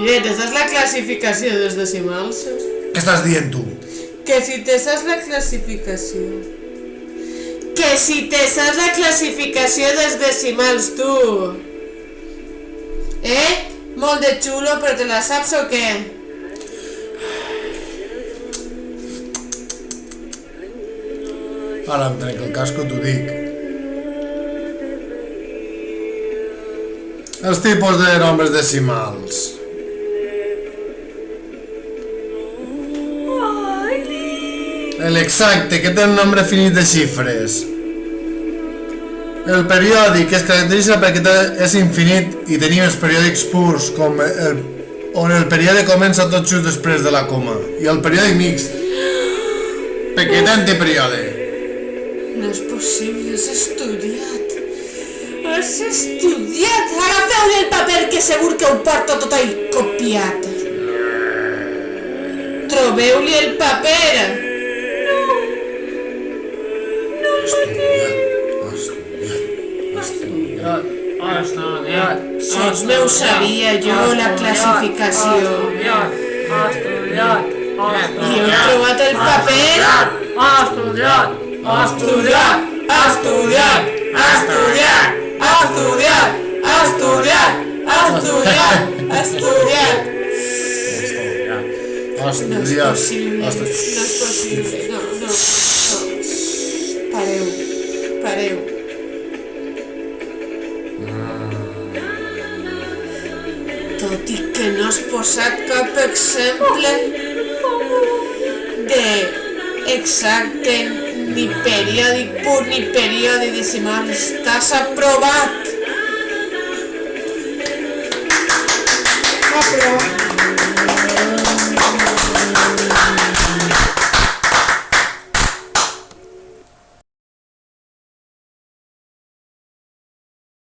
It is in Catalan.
Mira, te saps la classificació dels decimals? Què estàs dient tu? Que si te saps la classificació. Que si te saps la classificació dels decimals, tu. Molt de xulo, però te la saps o què? Ara em trec el casco, t'ho dic. Els tipus de nombres decimals. El exacte, que té un nombre finit de xifres. El periòdic, que es caracteritza perquè és infinit i tenim els periòdics purs, on el període comença tot just després de la coma. I el periòdic mixt, perquè té antiperíode. No és possible, has estudiat. Has estudiat. Agafeu-li el paper, que segur que ho porto tot ahí copiat. Trobeu-li el paper. Sols meu sabia jo la classificació. I heu trobat el paper? Estudiat! Estudiat! Estudiat! Estudiat! Estudiat! Estudiat! Estudiat! Estudiat! No és possible. No és possible. No. Pareu. Pareu. Tot i que no has posat cap exemple de exacte ni periòdic pur ni periòdic decimal, estàs aprovat. Aprovat.